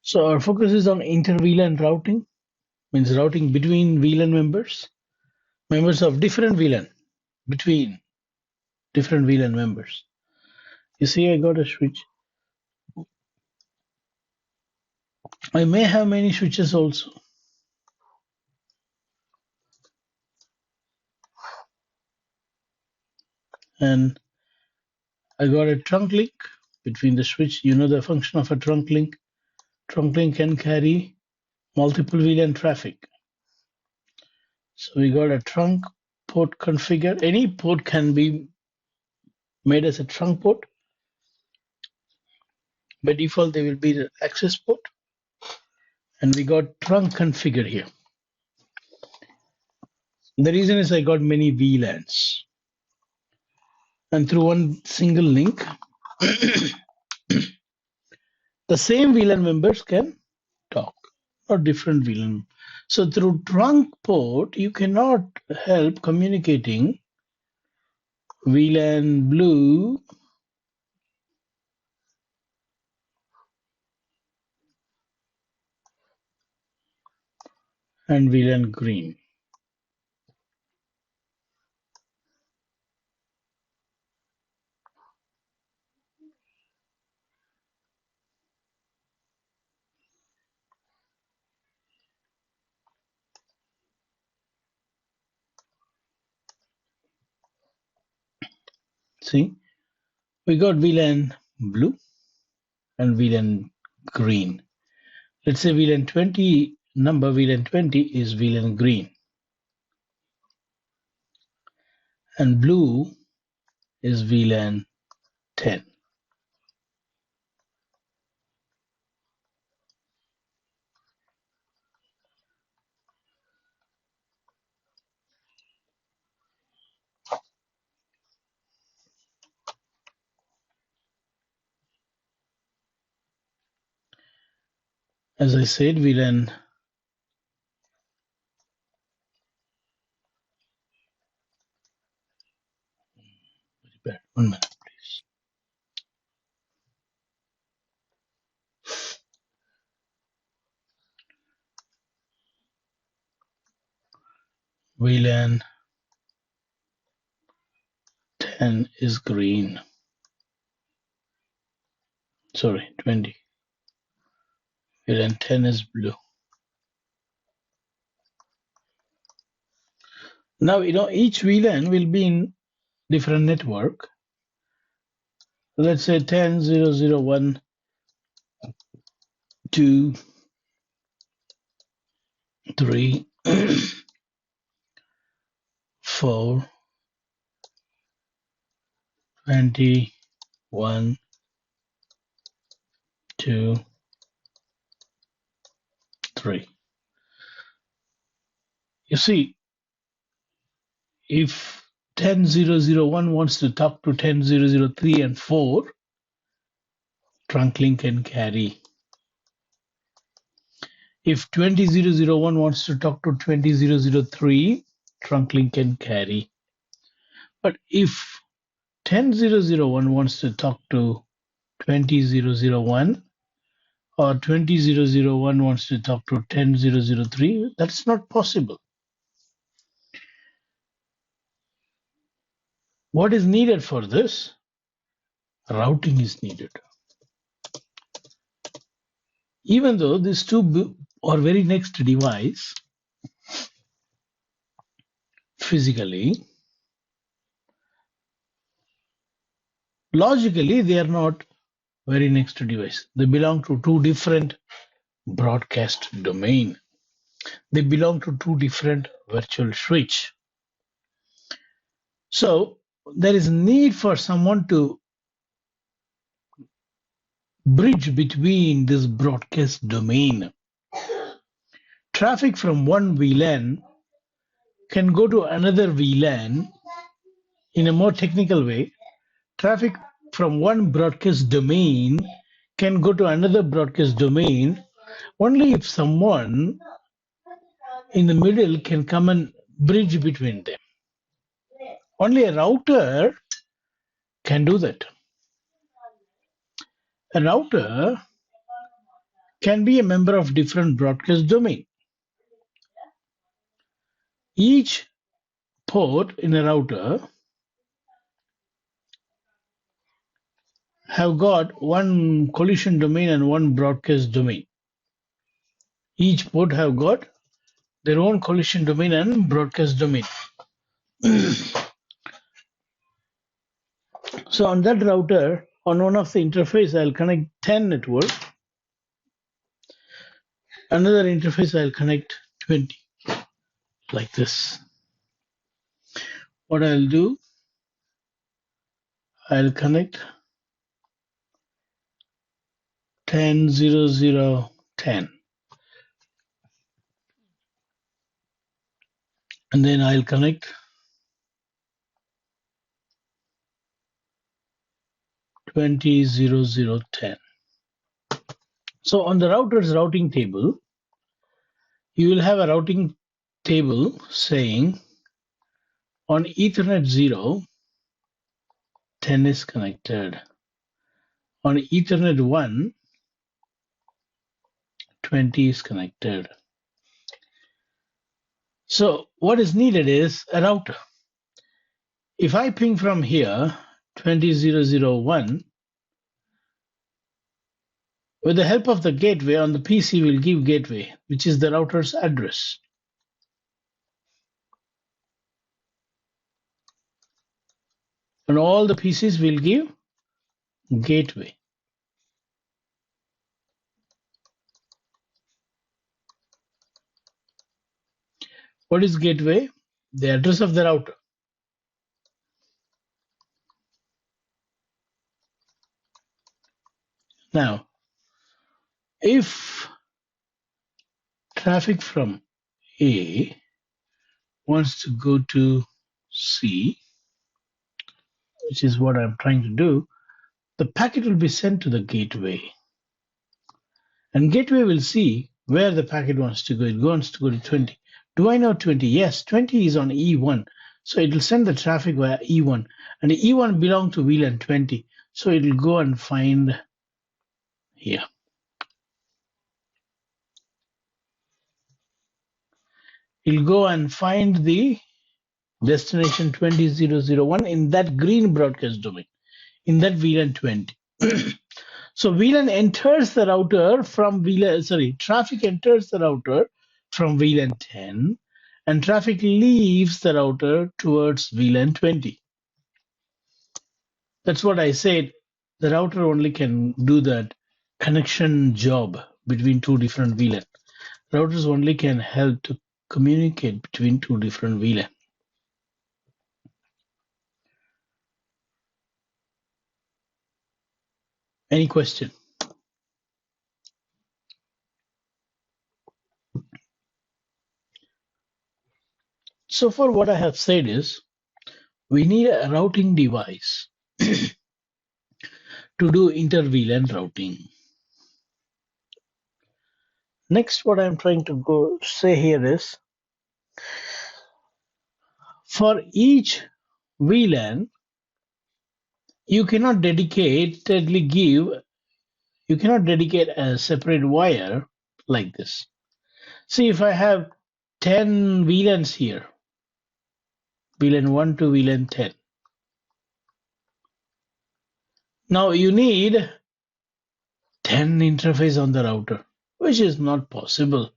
So our focus is on inter-VLAN routing, means routing between VLAN members of different VLAN, between different VLAN members. You see, I got a switch. I may have many switches also. And I got a trunk link between the switch. You know the function of a trunk link. Trunk link can carry multiple VLAN traffic. So we got a trunk port configure. Any port can be made as a trunk port. By default, they will be the access port. And we got trunk configure here. The reason is I got many VLANs. And through one single link, the same VLAN members can talk, or different VLAN. So through trunk port, you cannot help communicating VLAN blue and VLAN green. See, we got VLAN blue and VLAN green. Let's say VLAN 20 number, VLAN 20 is VLAN green. And blue is VLAN 10. As I said, VLAN 1 minute, please. VLAN 10 is green. Sorry, 20. VLAN 10 is blue. Now, each VLAN will be in different network. Let's say 10.0.0.1, 2, 3, 4, 20, 1, 2, 3. You see, if 10.0.0.1 wants to talk to 10.0.0.3 and 4, trunk link can carry. If 20.0.0.1 wants to talk to 20.0.0.3, trunk link can carry. But if 10.0.0.1 wants to talk to 20.0.0.1 or 20.0.0.1 wants to talk to 10.0.0.3, that's not possible. What is needed for this? Routing is needed. Even though these two are very next device, physically, logically, they are not very next to device. They belong to two different broadcast domain. They belong to two different virtual switch. So there is need for someone to bridge between this broadcast domain. Traffic from one VLAN can go to another VLAN in a more technical way. Traffic from one broadcast domain can go to another broadcast domain only if someone in the middle can come and bridge between them. Only a router can do that. A router can be a member of different broadcast domain. Each port in a router have got one collision domain and one broadcast domain. Each port have got their own collision domain and broadcast domain. So on that router, on one of the interface, I'll connect 10 network. Another interface, I'll connect 20, like this. What I'll do, I'll connect 10, 0, 0, 10. And then I'll connect 20, 0, 0, 10. So on the router's routing table, you will have a routing table saying on Ethernet 0, 10 is connected. On Ethernet 1, 20 is connected. So what is needed is a router. If I ping from here 20001, with the help of the gateway on the PC will give gateway, which is the router's address. And all the PCs will give gateway. What is gateway? The address of the router. Now, if traffic from A wants to go to C, which is what I'm trying to do, the packet will be sent to the gateway. And gateway will see where the packet wants to go. It wants to go to 20. Do I know 20? Yes, 20 is on E1. So it will send the traffic via E1. And E1 belongs to VLAN 20. So it will go and find here. It will go and find the destination 20001 in that green broadcast domain, in that VLAN 20. So VLAN enters the router from VLAN, traffic enters the router from VLAN 10 and traffic leaves the router towards VLAN 20. That's what I said. The router only can do that connection job between two different VLAN. Routers only can help to communicate between two different VLAN. Any question? So far what I have said is we need a routing device to do inter-VLAN routing. Next, what I'm trying to say here is for each VLAN, you cannot dedicate a separate wire like this. See, if I have 10 VLANs here, VLAN 1 to VLAN 10. Now you need 10 interface on the router, which is not possible.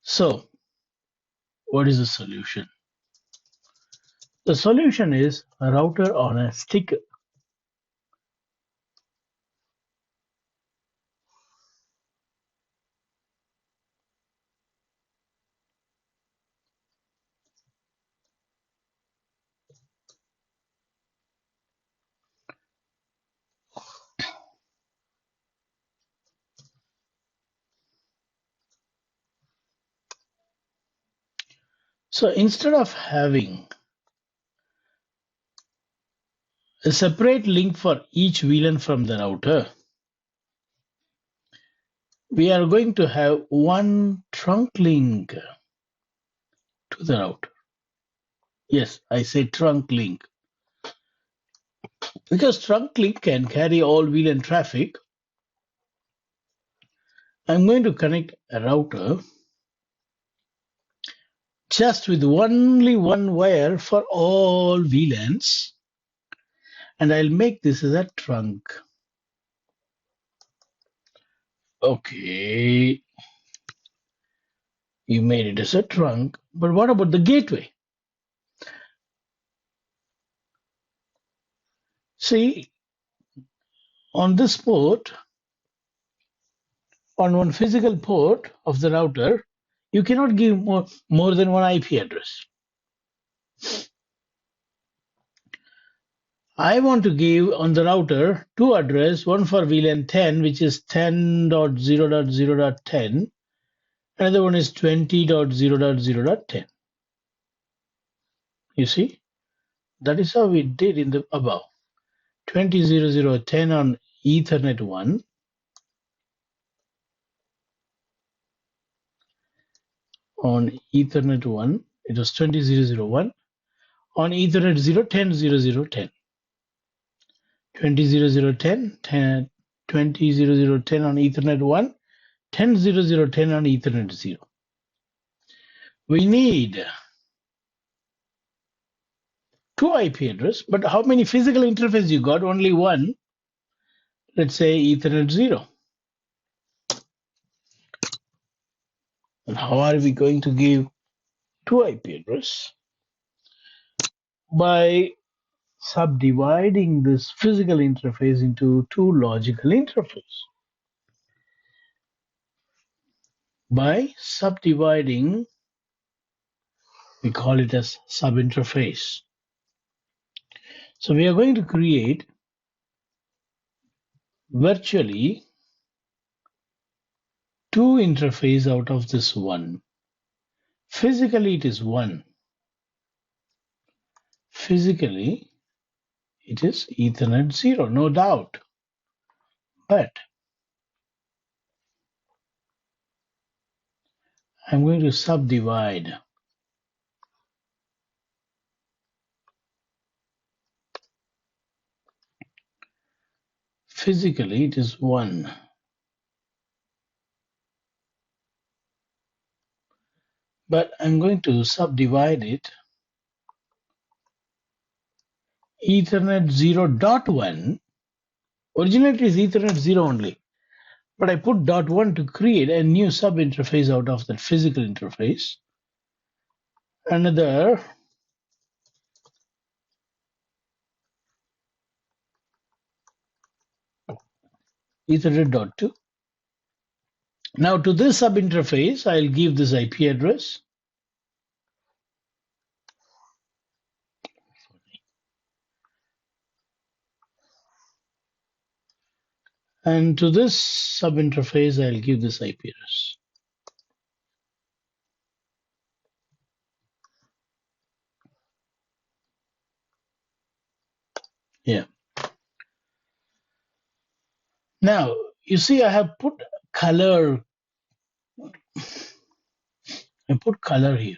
So, what is the solution? The solution is a router on a stick. So instead of having a separate link for each VLAN from the router, we are going to have one trunk link to the router. Yes, I say trunk link. Because trunk link can carry all VLAN traffic, I'm going to connect a router just with only one wire for all VLANs, and I'll make this as a trunk. Okay, you made it as a trunk, but what about the gateway? See, on this port, on one physical port of the router, you cannot give more than one IP address. I want to give on the router two addresses, one for VLAN 10, which is 10.0.0.10. Another one is 20.0.0.10. You see, that is how we did in the above. 20.0.0.10 on Ethernet 1. On Ethernet 1, it was 20.0.0.1. On Ethernet 0, 10.0.0.10. 20.0.0.10, 20.0.0.10 on Ethernet 1, 10.0.0.10 on Ethernet 0. We need two IP address, but how many physical interface you got? Only one. Let's say Ethernet 0. And how are we going to give two IP address? By subdividing this physical interface into two logical interface. By subdividing, we call it as subinterface. So we are going to create virtually two interface out of this one. Physically it is one. Physically it is Ethernet 0, no doubt. But I'm going to subdivide. Physically it is 1. But I'm going to subdivide it. Ethernet 0.1. Originally it is Ethernet 0 only. But I put .1 to create a new sub-interface out of that physical interface. Another Ethernet 2. Now to this sub-interface, I'll give this IP address. And to this sub-interface, I'll give this IP address. Yeah. Now, you see, I have put color. I put color here.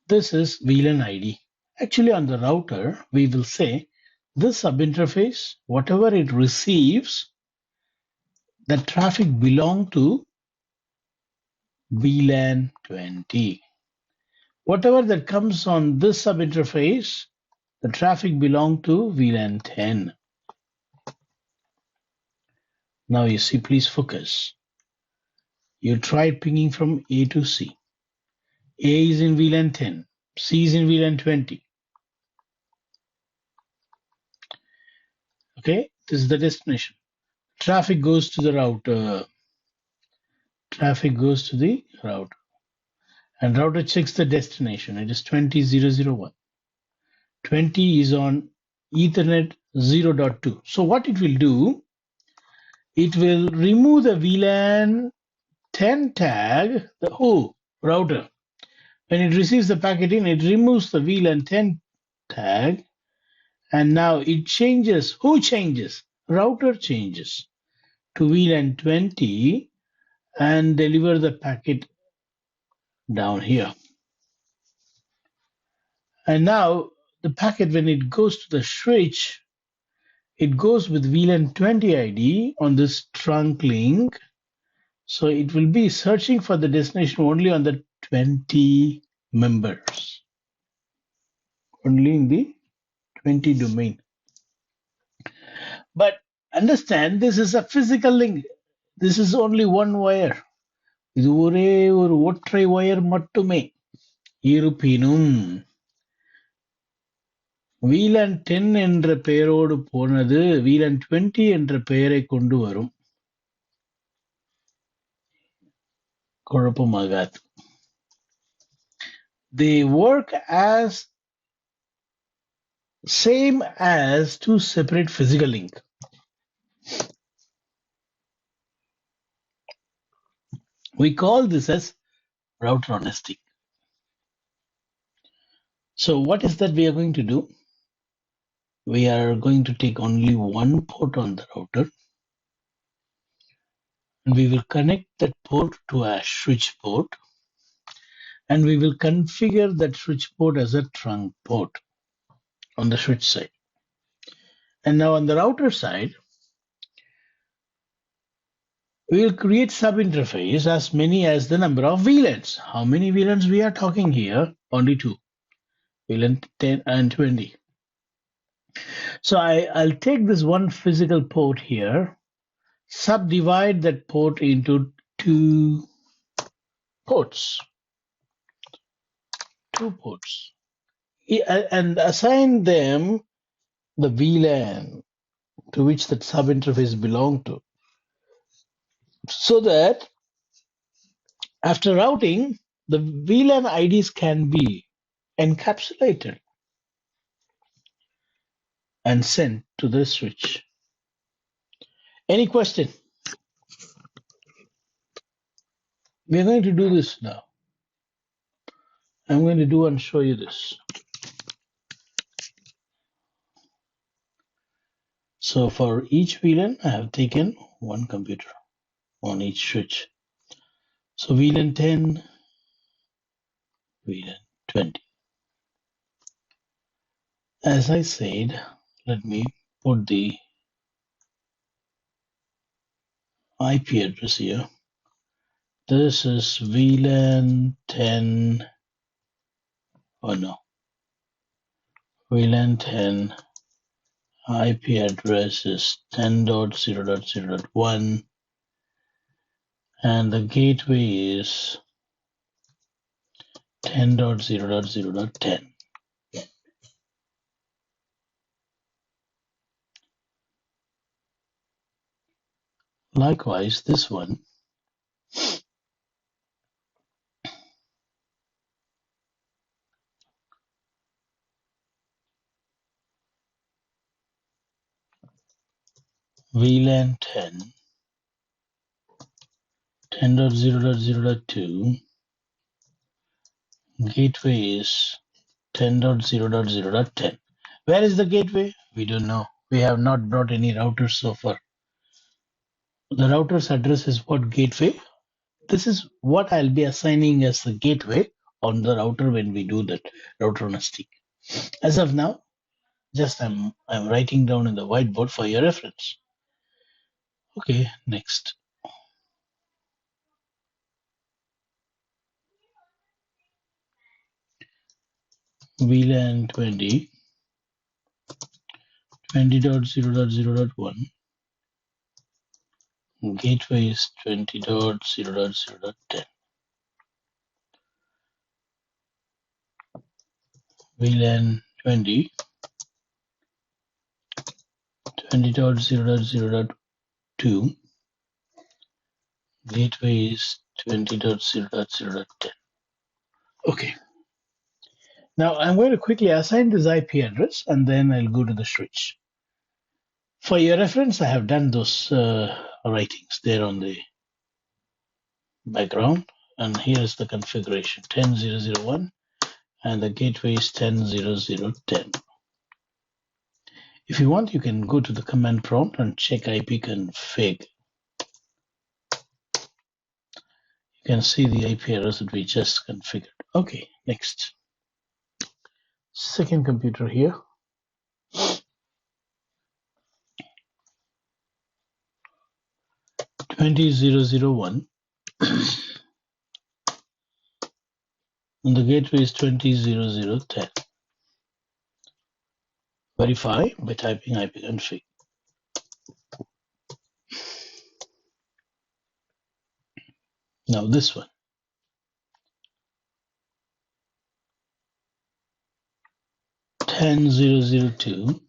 This is VLAN ID. Actually, on the router, we will say this sub-interface, whatever it receives, the traffic belong to VLAN 20. Whatever that comes on this sub-interface, the traffic belong to VLAN 10. Now you see, please focus. You tried pinging from A to C. A is in VLAN 10, C is in VLAN 20. Okay, this is the destination. Traffic goes to the router. Traffic goes to the router. And router checks the destination. It is 20.0.0.1. 20 is on Ethernet 0.2. So what it will do, it will remove the VLAN 10 tag, the router. When it receives the packet in, it removes the VLAN 10 tag, and now it changes. Who changes? Router changes to VLAN 20 and deliver the packet down here. And now the packet, when it goes to the switch, it goes with VLAN 20 ID on this trunk link. So it will be searching for the destination only on the 20 members, only in the 20 domain. But understand, this is a physical link. This is only one wire. இது ஒரே ஒரு ஒற்றை wire மட்டுமே. இருப்பினும் VLAN 10 என்ற பெயரோடு போனது VLAN 20 என்ற பெயரை கொண்டு வரும். குழப்பமாகாது. They work as same as two separate physical link. We call this as router on a stick. So what is that we are going to do? We are going to take only one port on the router, and we will connect that port to a switch port, and we will configure that switch port as a trunk port on the switch side. And now on the router side, we will create sub-interface as many as the number of VLANs. How many VLANs we are talking here? Only two, VLAN 10 and 20. So I'll take this one physical port here, subdivide that port into two ports, and assign them the VLAN to which that sub-interface belong to, so that after routing, the VLAN IDs can be encapsulated and sent to the switch. Any question? We're going to do this now. I'm going to do and show you this. So for each VLAN, I have taken one computer on each switch. So VLAN 10, VLAN 20. As I said, let me put the IP address here. This is VLAN 10, oh no, VLAN 10 IP address is 10.0.0.1 and the gateway is 10.0.0.10. Likewise, this one VLAN 10, 10.0.0.2, gateway is 10.0.0.10. Where is the gateway? We don't know. We have not brought any routers so far. The router's address is what gateway? This is what I'll be assigning as the gateway on the router when we do that router on a stick. As of now, just I'm writing down in the whiteboard for your reference. Okay, next. VLAN 20, 20.0.0.1, gateway is 20.0.0.10. VLAN 20, 20.0.0.2, gateway is 20.0.0.10. Okay. Now I'm going to quickly assign this IP address and then I'll go to the switch. For your reference, I have done those writings there on the background, and here is the configuration 10.0.0.1 and the gateway is 10.0.0.10. If you want, you can go to the command prompt and check ipconfig. You can see the IP address that we just configured. Okay, next. second computer here. $20,001 and the gateway is $20,010. Verify by typing ipconfig. Now this one. 10,002,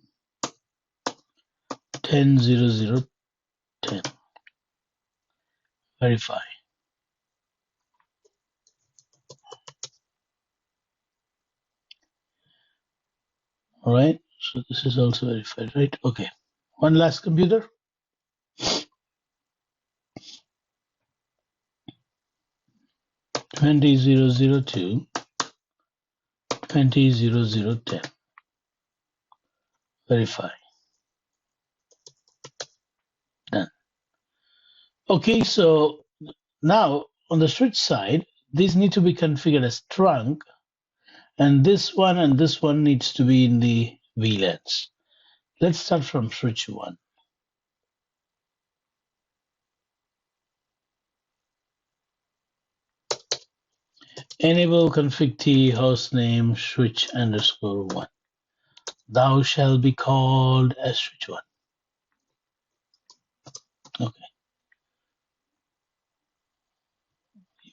10,010. Verify. All right. So this is also verified, right? Okay. One last computer. 20,002, 20,010. Verify. Done. Okay. So now on the switch side, these need to be configured as trunk, and this one needs to be in the VLANs. Let's start from switch 1. Enable config t hostname switch _1. Thou shall be called as switch 1. Okay.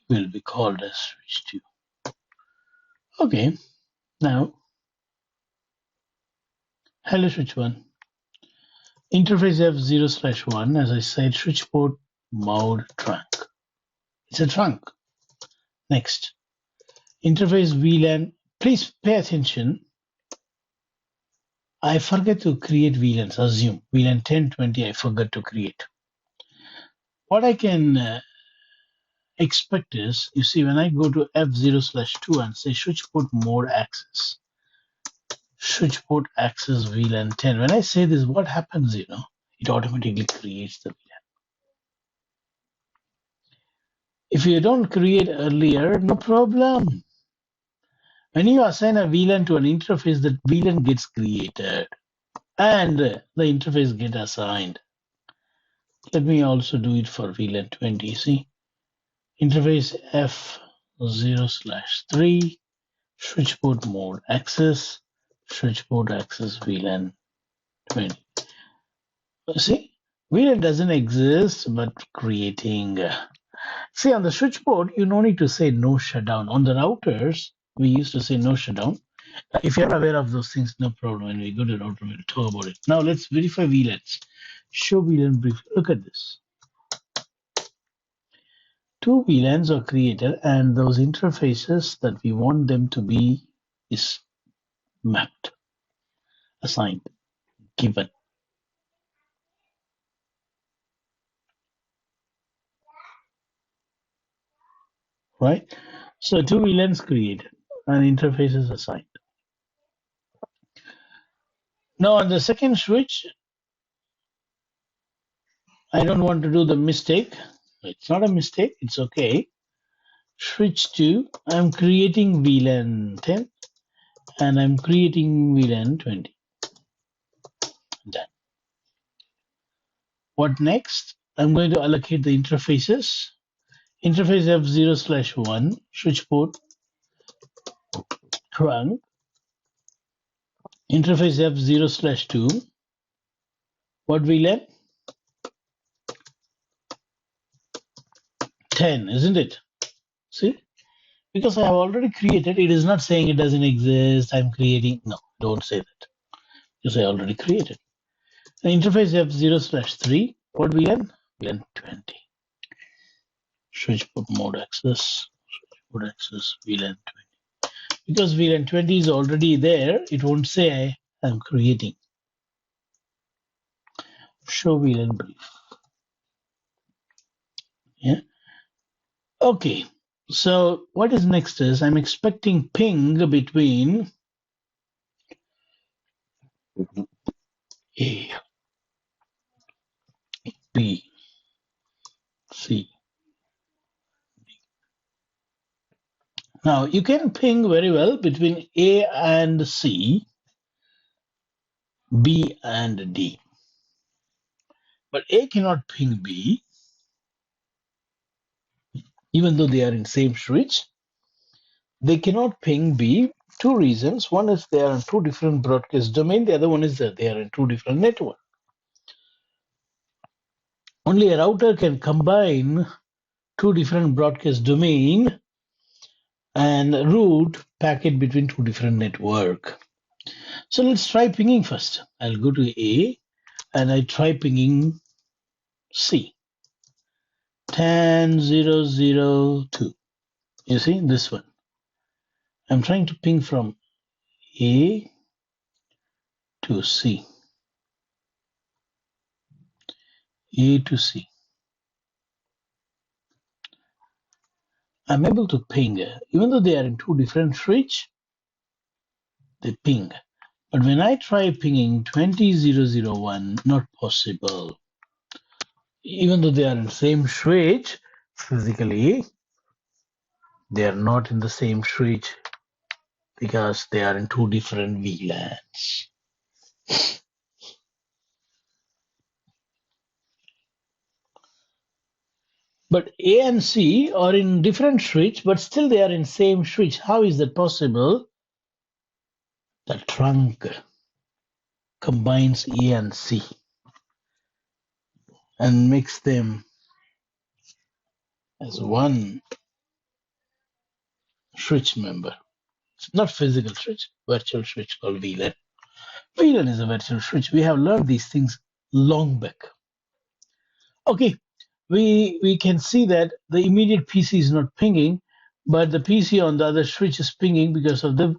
Will be called as switch 2. Okay. Now, hello switch 1. Interface F0/1, as I said, switch port mode trunk. It's a trunk. Next. Interface VLAN. Please pay attention. I forget to create VLANs. Assume VLAN 10, 20, I forgot to create. What I can expect is, you see, when I go to F0/2 and say switch port mode access, switch port access VLAN 10. When I say this, what happens? It automatically creates the VLAN. If you don't create earlier, no problem. When you assign a VLAN to an interface, that VLAN gets created and the interface gets assigned. Let me also do it for VLAN 20. See, interface F0/3, switch port mode access, switch port access VLAN 20. See, VLAN doesn't exist, but creating. See, on the switch port, you no need to say no shutdown. On the routers, we used to say no shutdown. If you're aware of those things, no problem. When we go to the router, we'll talk about it. Now let's verify VLANs. Show VLAN brief. Look at this. 2 VLANs are created, and those interfaces that we want them to be is mapped, assigned, given. Right? So 2 VLANs created and interfaces assigned. Now on the second switch, I don't want to do the mistake. It's not a mistake. It's okay. Switch to, I'm creating VLAN 10 and I'm creating VLAN 20. Done. What next? I'm going to allocate the interfaces. Interface F0/1, switch port trunk. Interface F0/2. What VLAN? 10, isn't it? See? Because I have already created, it is not saying it doesn't exist. I'm creating. No, don't say that. Because I already created. The interface F0/3. What VLAN? VLAN 20. Switch port mode access. Switch port access VLAN 20. Because VLAN 20 is already there, it won't say I'm creating. Show VLAN brief. Yeah. Okay. So what is next is I'm expecting ping between A, B, C. Now you can ping very well between A and C, B and D. But A cannot ping B, even though they are in same switch. They cannot ping B. Two reasons. One is they are in two different broadcast domain. The other one is that they are in two different networks. Only a router can combine two different broadcast domain and route packet between two different network. So let's try pinging first. I'll go to A and I try pinging C. 10.0.0.2. You see this one. I'm trying to ping from A to C. A to C. I'm able to ping. Even though they are in two different switch, they ping. But when I try pinging 20.0.0.1, not possible. Even though they are in the same switch, physically, they are not in the same switch because they are in two different VLANs. But A and C are in different switch, but still they are in same switch. How is that possible? The trunk combines A and C and makes them as one switch member. It's not physical switch, virtual switch called VLAN. VLAN is a virtual switch. We have learned these things long back. Okay, we can see that the immediate PC is not pinging, but the PC on the other switch is pinging because of the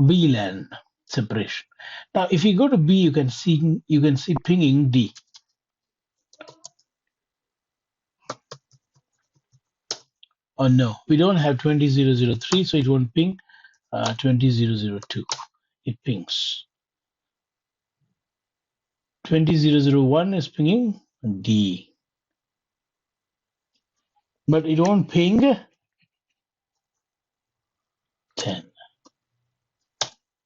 VLAN separation. Now, if you go to B, you can see pinging D. Oh no, we don't have 20.0.0.3, so it won't ping 20.0.0.2. It pings. 20.0.0.1 is pinging D. But it won't ping 10.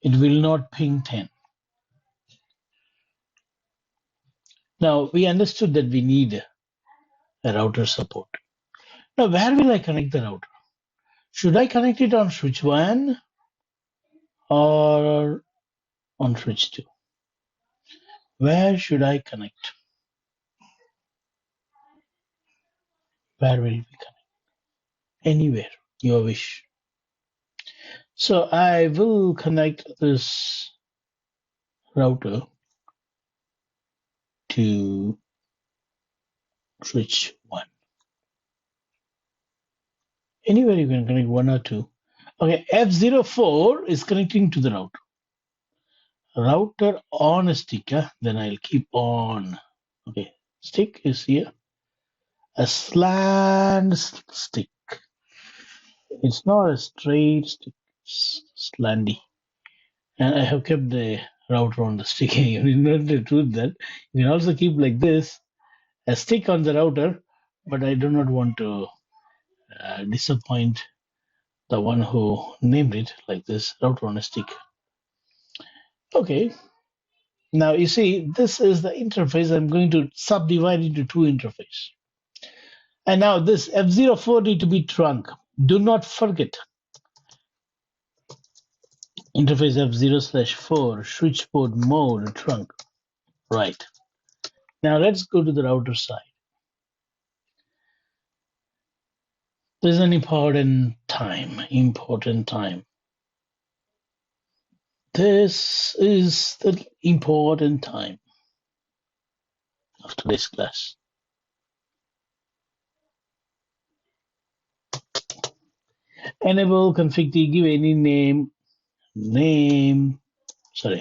It will not ping 10. Now, we understood that we need a router support. Now, where will I connect the router? Should I connect it on switch 1 or on switch 2? Where should I connect? Where will we connect? Anywhere, your wish. So I will connect this router to switch 1. Anywhere you can connect 1 or 2. Okay, F04 is connecting to the router. Router on a stick, then I'll keep on. Okay, stick is here. A slant stick. It's not a straight stick, it's slanty. And I have kept the router on the stick. You know the truth that you can also keep like this, a stick on the router, but I do not want to disappoint the one who named it like this, router on a stick. Okay. Now you see, this is the interface. I'm going to subdivide into two interfaces. And now this F04 need to be trunk. Do not forget. Interface F0/4, switch port mode, trunk. Right. Now let's go to the router side. There's an important time. This is the important time of today's class. Enable config to give any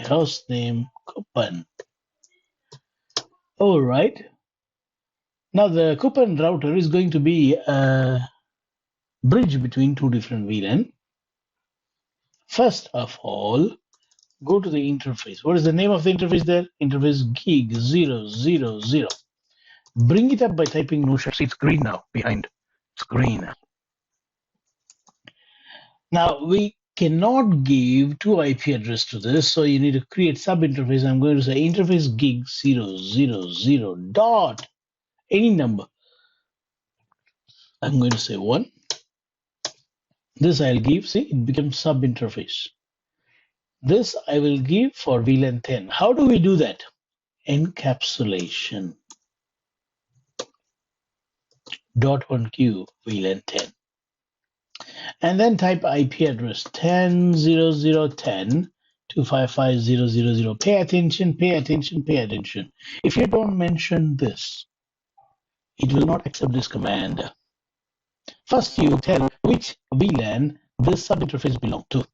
host name, coupon. All right. Now the coupon router is going to be a bridge between two different VLAN. First of all, go to the interface. What is the name of the interface there? Interface gig 000. Bring it up by typing no share. See, it's green now behind. It's green. Now we cannot give two IP address to this, so you need to create sub interface. I'm going to say interface gig 000 dot any number. I'm going to say 1. This I'll give, see, it becomes sub interface. This I will give for VLAN 10. How do we do that? Encapsulation dot 1q VLAN 10. And then type IP address 10.00.10.255.0.0.0. Pay attention, pay attention, pay attention. If you don't mention this, it will not accept this command. First, you tell which VLAN this subinterface belongs to.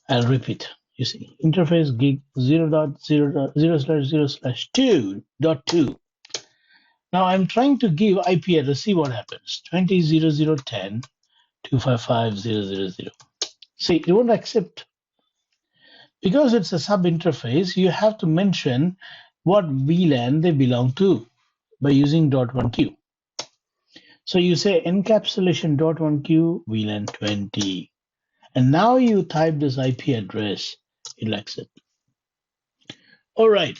I'll repeat. You see, interface gig 0.0.0/2.2. Now I'm trying to give IP address. See what happens. 20.0.10.255.0.0.0. See, it won't accept. Because it's a sub interface, you have to mention what VLAN they belong to by using .1q. So you say encapsulation .1q VLAN 20. And now you type this IP address, it'll accept. All right.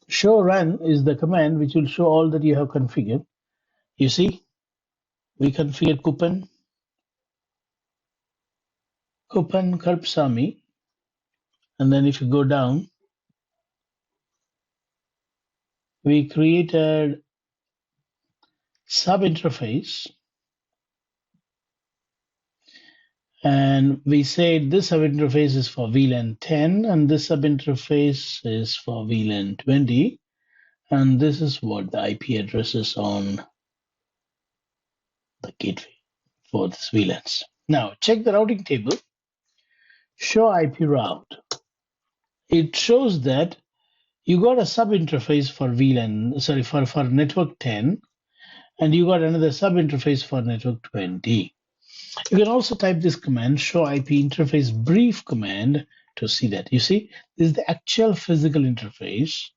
Show run is the command which will show all that you have configured. You see, we configured Kupan Karpsami. And then if you go down, we created sub interface. And we said this subinterface is for VLAN 10 and this subinterface is for VLAN 20. And this is what the IP address is on the gateway for this VLANs. Now check the routing table. Show IP route. It shows that you got a subinterface for VLAN, sorry, for network 10, and you got another subinterface for network 20. You can also type this command, show IP interface brief command, to see that. You see, this is the actual physical interface.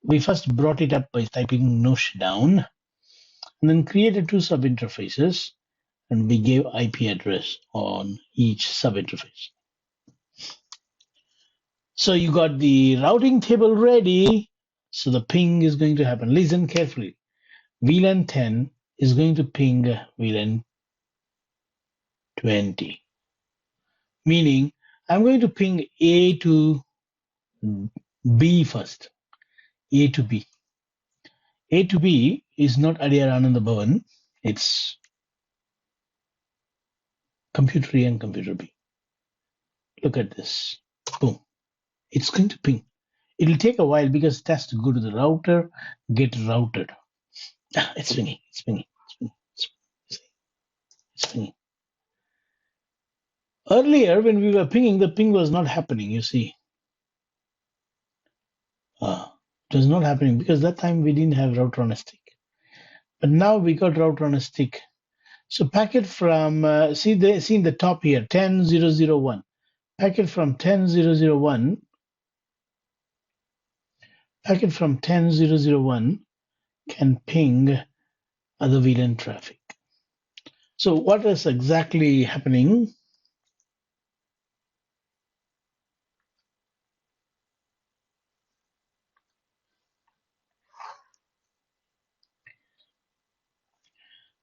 We first brought it up by typing nosh down, and then created two subinterfaces, and we gave IP address on each subinterface. So you got the routing table ready. So the ping is going to happen. Listen carefully. VLAN 10 is going to ping VLAN 20. Meaning, I'm going to ping A to B first. A to B. A to B is not Adyar Ananda Bhavan. It's computer A and computer B. Look at this. Boom. It's going to ping. It'll take a while because it has to go to the router, get routed. It's pinging. It's pinging. It's pinging. It's pinging. Earlier, when we were pinging, the ping was not happening, you see. It was not happening because that time we didn't have router on a stick. But now we got router on a stick. So packet from, see in the top here, 10.0.0.1. Packet from 10.0.0.1. Packet from 10.0.0.1 can ping other VLAN traffic. So what is exactly happening?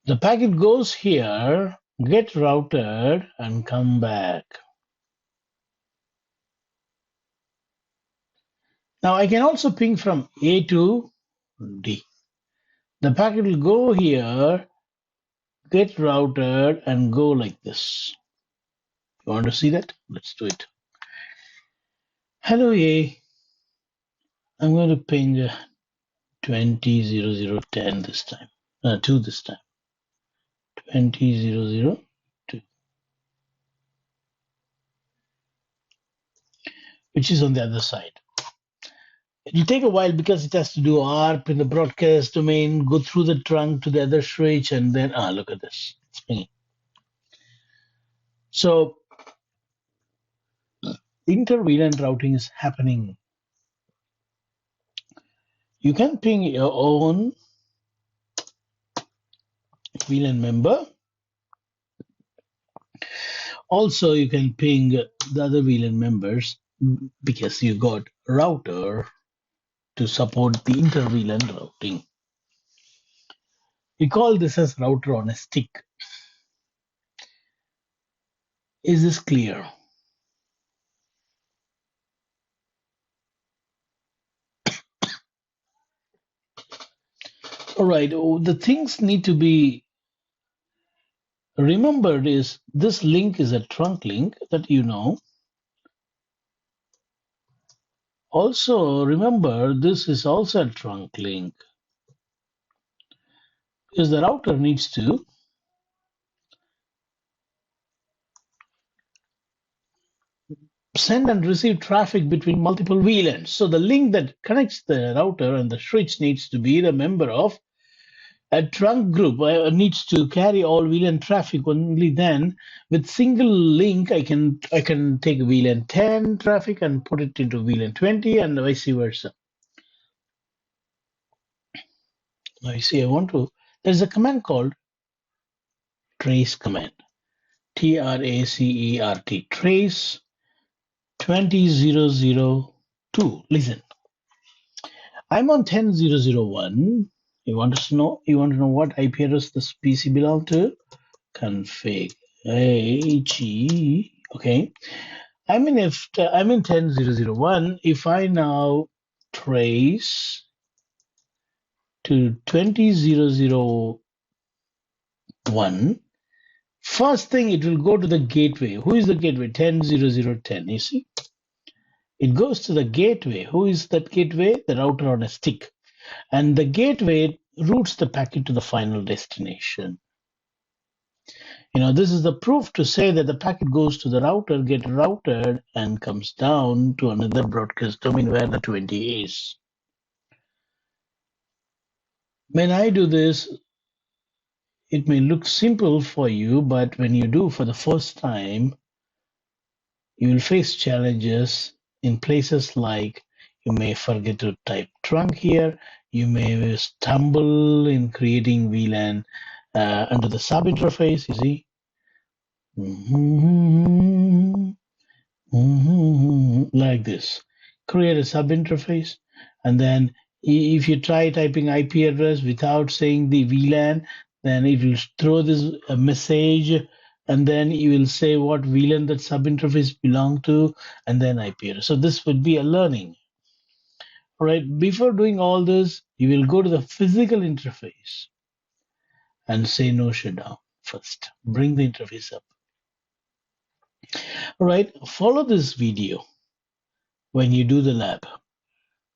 The packet goes here, get routed, and come back. Now I can also ping from A to D. The packet will go here, get routed, and go like this. You want to see that? Let's do it. Hello A. I'm going to ping 20.00.10 this time. 2 this time. 20.00.2. Which is on the other side. It'll take a while because it has to do ARP in the broadcast domain, go through the trunk to the other switch, and then, look at this. It's pinging. So, inter-VLAN routing is happening. You can ping your own VLAN member. Also, you can ping the other VLAN members because you got router to support the inter-VLAN routing. We call this as router on a stick. Is this clear? All right, the things need to be remembered is this link is a trunk link that you know. Also, remember this is also a trunk link because the router needs to send and receive traffic between multiple VLANs. So the link that connects the router and the switch needs to be the member of a trunk group. Needs to carry all VLAN traffic. Only then, with single link, I can take VLAN 10 traffic and put it into VLAN 20 and vice versa. Now you see, there's a command called trace command. TRACERT, trace 20002. Listen, I'm on 10001. You want to know what IP address this PC belong to? Config AG. Okay. I'm in 10001. If I now trace to 20001, first thing it will go to the gateway. Who is the gateway? 10010. You see? It goes to the gateway. Who is that gateway? The router on a stick. And the gateway routes the packet to the final destination. This is the proof to say that the packet goes to the router, get routed, and comes down to another broadcast domain where the 20 is. When I do this, it may look simple for you, but when you do for the first time, you will face challenges in places like you may forget to type trunk here, you may stumble in creating VLAN under the sub interface, you see. Like this. Create a sub interface, and then if you try typing IP address without saying the VLAN, then it will throw this message, and then you will say what VLAN that sub interface belong to, and then IP address. So this would be a learning. All right. Before doing all this, you will go to the physical interface and say no shutdown first. Bring the interface up. All right. Follow this video when you do the lab.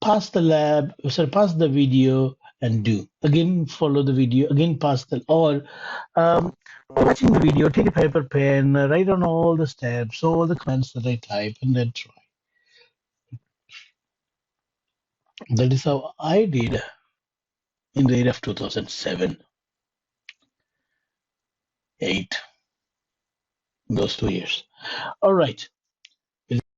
Pause the video and do. Again, follow the video, again, watching the video, take a paper, pen, write on all the steps, all the commands that I type, and then try. That is how I did in the year of 2007, 8, those 2 years. All right.